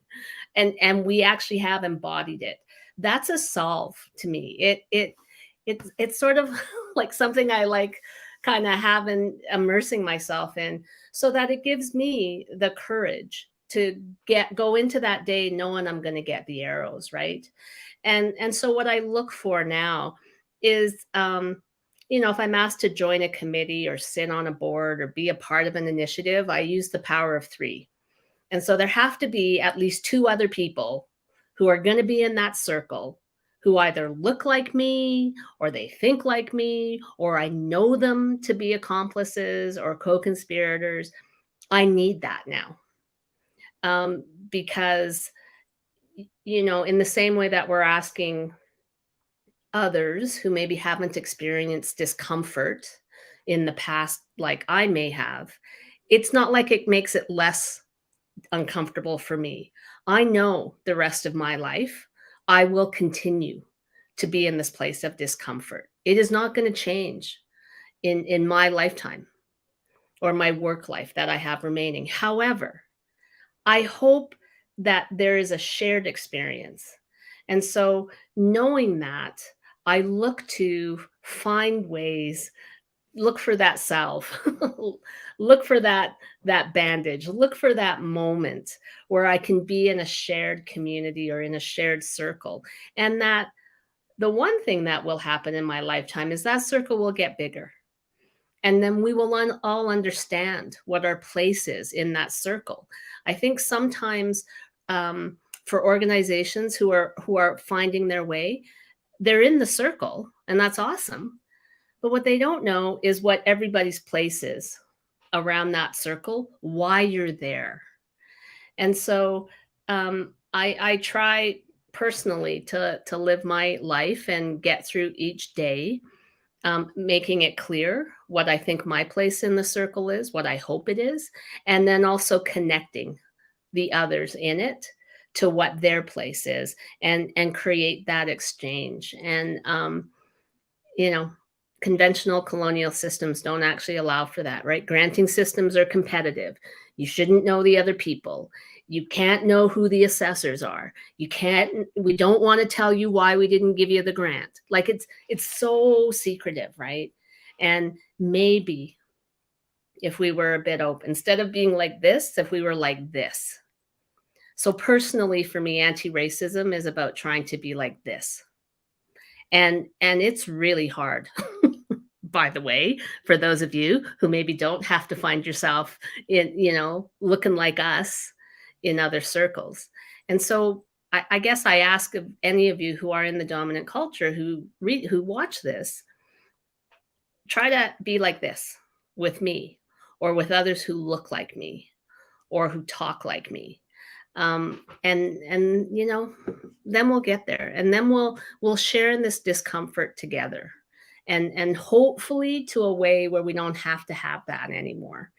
and we actually have embodied it. That's a solve to me. It's sort of like something I like kind of having immersing myself in, so that it gives me the courage to go into that day knowing I'm going to get the arrows, right? And so what I look for now is, if I'm asked to join a committee or sit on a board or be a part of an initiative, I use the power of 3. And so there have to be at least 2 other people who are going to be in that circle, who either look like me or they think like me, or I know them to be accomplices or co-conspirators. I need that now. Because, in the same way that we're asking others who maybe haven't experienced discomfort in the past, like I may have, it's not like it makes it less uncomfortable for me. I know the rest of my life, I will continue to be in this place of discomfort. It is not going to change in my lifetime or my work life that I have remaining. However, I hope that there is a shared experience. And so knowing that, I look to find ways, look for that salve, look for that bandage, look for that moment where I can be in a shared community or in a shared circle. And that the one thing that will happen in my lifetime is that circle will get bigger. And then we will all understand what our place is in that circle. I think sometimes for organizations who are finding their way, they're in the circle, and that's awesome. But what they don't know is what everybody's place is around that circle, why you're there. And so I try personally to live my life and get through each day making it clear what I think my place in the circle is, what I hope it is, and then also connecting the others in it to what their place is, and create that exchange. And you know, conventional colonial systems don't actually allow for that, right? Granting systems are competitive. You shouldn't know the other people. You can't know who the assessors are. You can't, we don't want to tell you why we didn't give you the grant. Like it's so secretive, right? And maybe if we were a bit open, instead of being like this, if we were like this. So personally, for me, anti-racism is about trying to be like this. And it's really hard, by the way, for those of you who maybe don't have to find yourself in, you know, looking like us in other circles. And so I guess I ask of any of you who are in the dominant culture who watch this, try to be like this with me, or with others who look like me, or who talk like me. And you know, then we'll get there, and then we'll share in this discomfort together, and hopefully to a way where we don't have to have that anymore.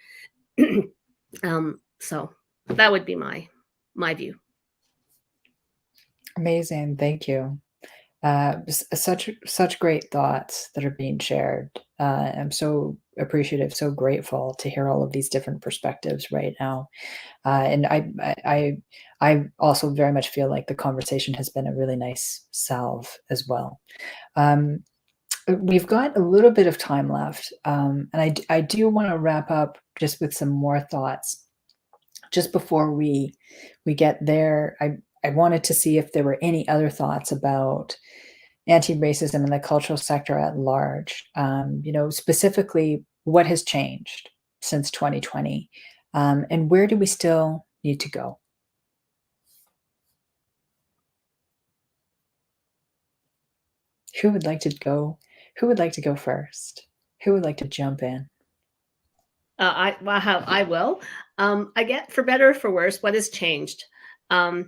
So that would be my view. Amazing. Thank you. Such great thoughts that are being shared. I'm so appreciative, so grateful to hear all of these different perspectives right now. And I also very much feel like the conversation has been a really nice salve as well. We've got a little bit of time left, and I do want to wrap up just with some more thoughts. Just before we get there, I wanted to see if there were any other thoughts about anti-racism in the cultural sector at large. You know, specifically, what has changed since 2020, and where do we still need to go? Who would like to go? Who would like to go first? Who would like to jump in? I will. I get, for better or for worse, what has changed. Not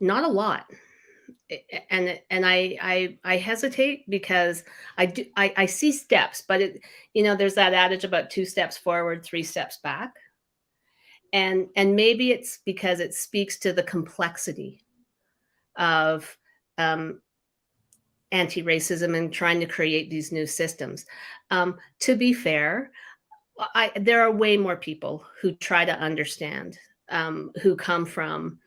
a lot. And I hesitate because I see steps, but you know, there's that adage about 2 steps forward, 3 steps back. And maybe it's because it speaks to the complexity of anti-racism and trying to create these new systems. To be fair, there are way more people who try to understand, who come from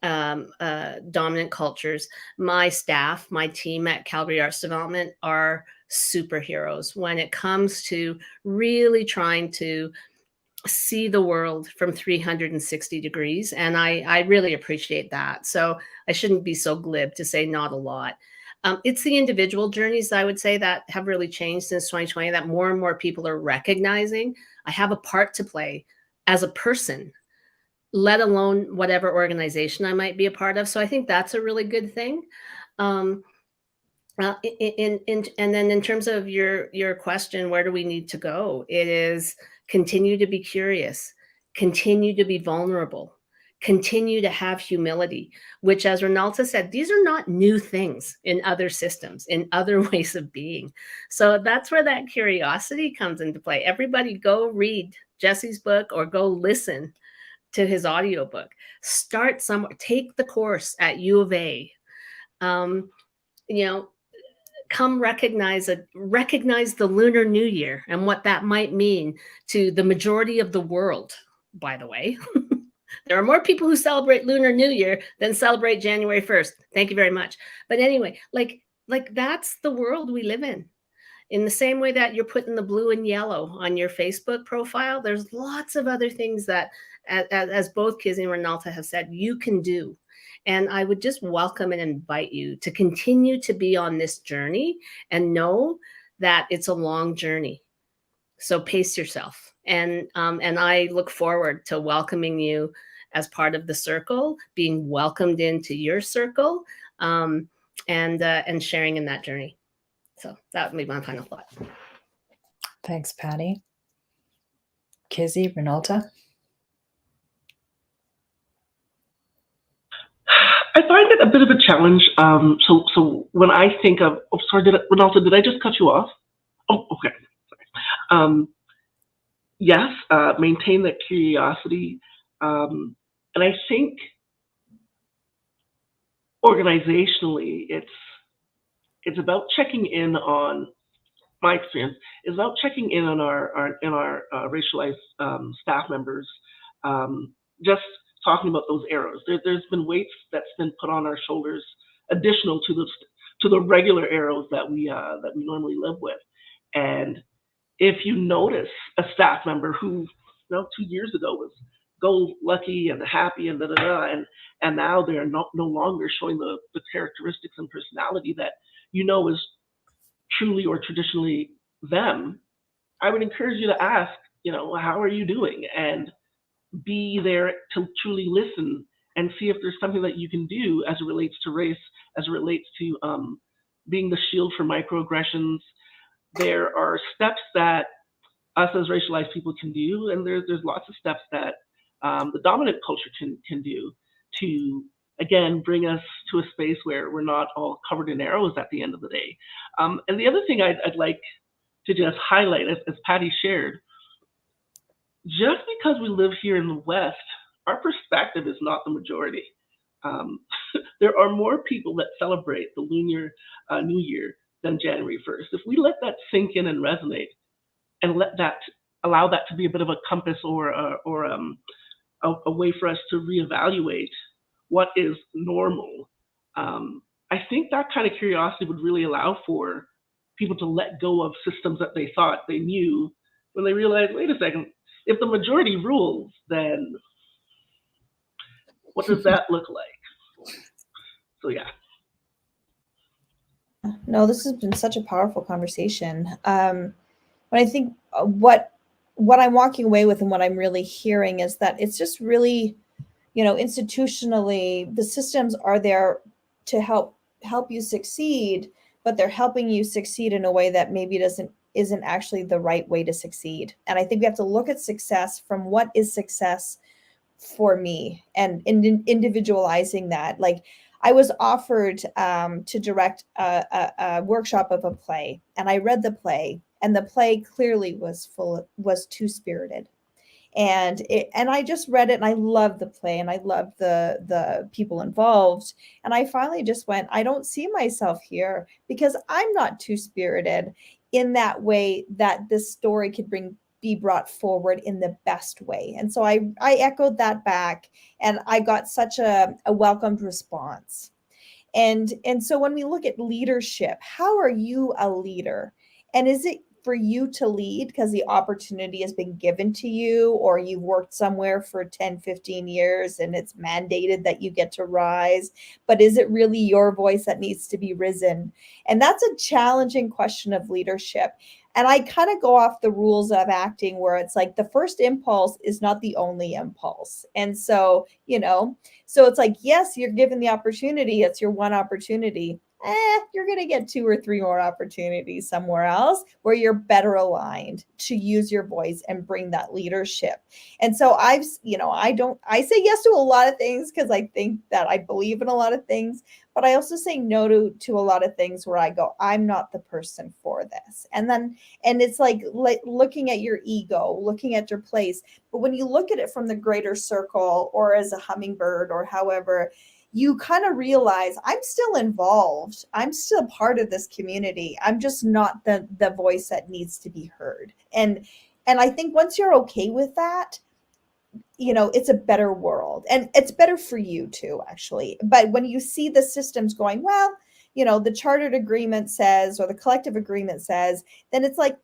dominant cultures. My staff, my team at Calgary Arts Development are superheroes when it comes to really trying to see the world from 360 degrees. And I really appreciate that. So I shouldn't be so glib to say not a lot. It's the individual journeys, I would say, that have really changed since 2020, that more and more people are recognizing I have a part to play as a person, let alone whatever organization I might be a part of. So I think that's a really good thing. And then in terms of your question, where do we need to go? It is continue to be curious, continue to be vulnerable, continue to have humility, which, as Reneltta said, these are not new things in other systems, in other ways of being. So that's where that curiosity comes into play. Everybody go read Jesse's book or go listen to his audiobook. Start somewhere, take the course at U of A. You know, come recognize the Lunar New Year and what that might mean to the majority of the world, by the way. There are more people who celebrate Lunar New Year than celebrate January 1st. Thank you very much. But anyway, like that's the world we live in. In the same way that you're putting the blue and yellow on your Facebook profile, there's lots of other things that, as both Kizzie and Reneltta have said, you can do. And I would just welcome and invite you to continue to be on this journey and know that it's a long journey. So pace yourself. And I look forward to welcoming you as part of the circle, being welcomed into your circle, and sharing in that journey. So that would be my final thought. Thanks, Patti. Kizzie, Reneltta? I find it a bit of a challenge. So when I think of, oh, sorry, Reneltta, did I just cut you off? Oh, okay. Yes, maintain that curiosity. And I think organizationally, it's about checking in on, my experience is about checking in on our racialized staff members, just talking about those arrows. There's been weights that's been put on our shoulders, additional to the regular arrows that we normally live with. And if you notice a staff member who, 2 years ago was go lucky and happy and and now they're no longer showing the characteristics and personality that is truly or traditionally them, I would encourage you to ask, how are you doing? And be there to truly listen and see if there's something that you can do as it relates to race, as it relates to being the shield for microaggressions. There are steps that us as racialized people can do, and there's lots of steps that the dominant culture can do to, again, bring us to a space where we're not all covered in arrows at the end of the day. And the other thing I'd like to just highlight, as Patti shared, just because we live here in the West, our perspective is not the majority. There are more people that celebrate the Lunar New Year than January 1st. If we let that sink in and resonate, and allow that to be a bit of a compass or a way for us to reevaluate what is normal, I think that kind of curiosity would really allow for people to let go of systems that they thought they knew when they realized, wait a second, if the majority rules, then what does that look like? So yeah. No, this has been such a powerful conversation. When I think what I'm walking away with and what I'm really hearing is that it's just really, institutionally, the systems are there to help you succeed, but they're helping you succeed in a way that maybe isn't actually the right way to succeed. And I think we have to look at success from what is success for me and individualizing that. Like, I was offered to direct a workshop of a play, and I read the play, and the play clearly was two-spirited. And I just read it, and I loved the play, and I loved the people involved. And I finally just went, I don't see myself here because I'm not two-spirited in that way that this story could be brought forward in the best way. And so I echoed that back, and I got such a welcomed response. And so when we look at leadership, how are you a leader? And is it for you to lead because the opportunity has been given to you, or you've worked somewhere for 10, 15 years and it's mandated that you get to rise? But is it really your voice that needs to be risen? And that's a challenging question of leadership. And I kind of go off the rules of acting where it's like the first impulse is not the only impulse. And so, so it's like, yes, you're given the opportunity. It's your one opportunity. You're going to get 2 or 3 more opportunities somewhere else where you're better aligned to use your voice and bring that leadership. And so I say yes to a lot of things because I think that I believe in a lot of things, but I also say no to a lot of things where I go, I'm not the person for this. And it's like looking at your ego, looking at your place. But when you look at it from the greater circle or as a hummingbird or however, you kind of realize I'm still involved. I'm still part of this community. I'm just not the voice that needs to be heard. And I think once you're okay with that, it's a better world, and it's better for you too, actually. But when you see the systems going, well, the chartered agreement says, or the collective agreement says, then it's like,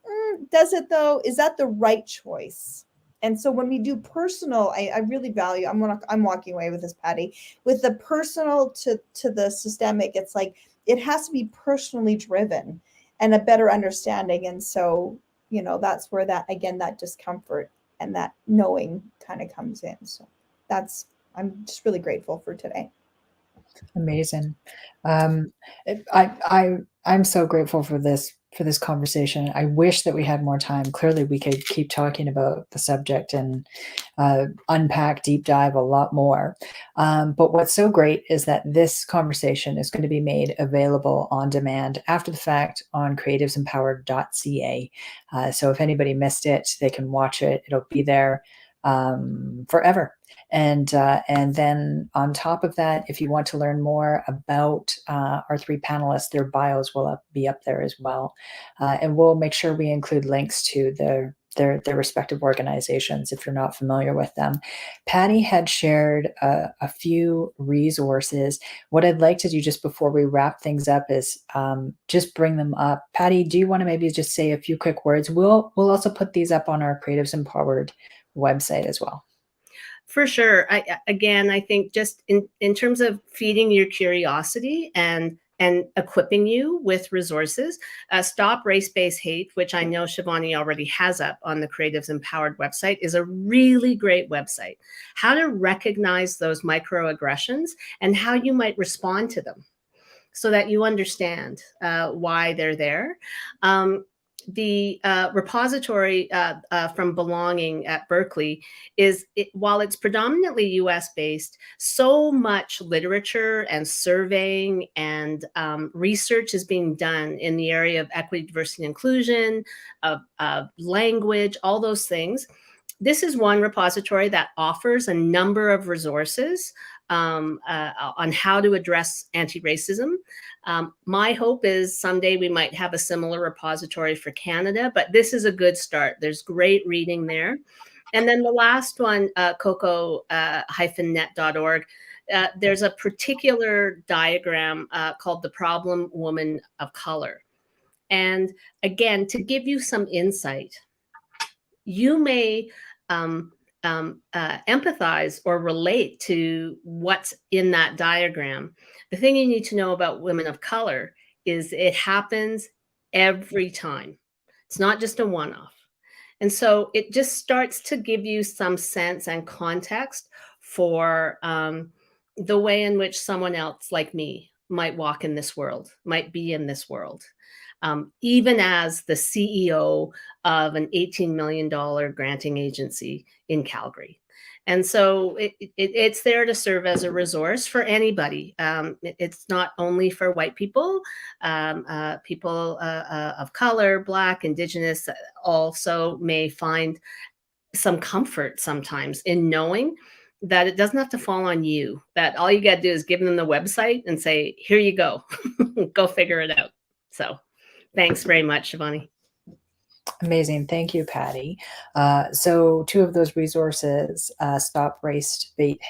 does it though? Is that the right choice? And so when we do personal, I really value, I'm walking away with this, Patti, with the personal to the systemic. It's like, it has to be personally driven and a better understanding. And so, that's where that discomfort and that knowing kind of comes in. So I'm just really grateful for today. Amazing. I'm so grateful for this for this conversation. I wish that we had more time. Clearly, we could keep talking about the subject and unpack, deep dive a lot more. But what's so great is that this conversation is going to be made available on demand after the fact on creativesempowered.ca. So if anybody missed it, they can watch it. It'll be there forever. And then on top of that, if you want to learn more about our three panelists, their bios will be up there as well. And we'll make sure we include links to their respective organizations if you're not familiar with them. Patti had shared a few resources. What I'd like to do just before we wrap things up is just bring them up. Patti, do you want to maybe just say a few quick words? We'll also put these up on our Creatives Empowered website as well. For sure. I think just in terms of feeding your curiosity and equipping you with resources, Stop Race-Based Hate, which I know Shivani already has up on the Creatives Empowered website, is a really great website. How to recognize those microaggressions and how you might respond to them so that you understand why they're there. The repository from Belonging at Berkeley while it's predominantly US based, so much literature and surveying and research is being done in the area of equity, diversity, and inclusion, of language, all those things. This is one repository that offers a number of resources on how to address anti-racism. My hope is someday we might have a similar repository for Canada, but this is a good start. There's great reading there. And then the last one, coco-net.org, there's a particular diagram called the Problem Woman of Color. And again, to give you some insight, you may empathize or relate to what's in that diagram. The thing you need to know about women of color is it happens every time. It's not just a one-off. And so it just starts to give you some sense and context for the way in which someone else like me might walk in this world, might be in this world. Even as the CEO of an $18 million granting agency in Calgary. And so it's there to serve as a resource for anybody. It's not only for white people, people of color, Black, Indigenous also may find some comfort sometimes in knowing that it doesn't have to fall on you, that all you got to do is give them the website and say, here you go, go figure it out. So thanks very much, Shivani. Amazing. Thank you, Patti. So two of those resources, Stop Race-Based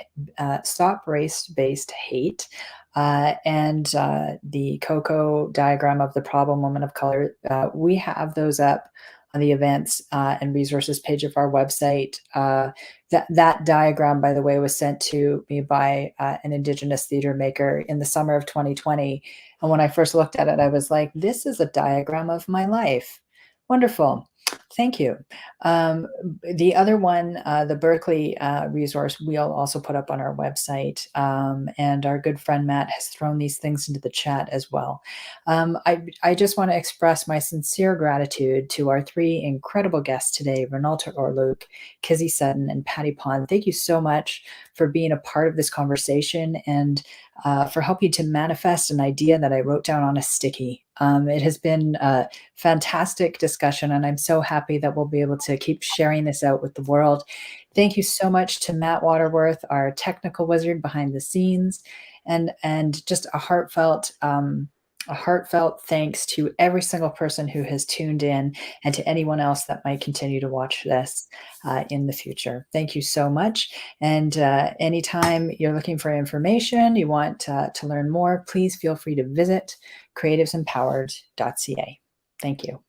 Hate and the COCO diagram of the Problem Woman of Color. We have those up on the events and resources page of our website. That diagram, by the way, was sent to me by an Indigenous theater maker in the summer of 2020. And when I first looked at it, I was like, this is a diagram of my life. Wonderful. Thank you. The other one, the Berkeley resource, we'll also put up on our website. And our good friend Matt has thrown these things into the chat as well. I just want to express my sincere gratitude to our three incredible guests today, Reneltta, Arluk, Kizzie, Sutton, and Patti Pond. Thank you so much for being a part of this conversation and for helping to manifest an idea that I wrote down on a sticky. It has been a fantastic discussion, and I'm so happy that we'll be able to keep sharing this out with the world. Thank you so much to Matt Waterworth, our technical wizard behind the scenes, and just a heartfelt thanks to every single person who has tuned in and to anyone else that might continue to watch this in the future. Thank you so much. And anytime you're looking for information, you want to learn more, please feel free to visit creativesempowered.ca. Thank you.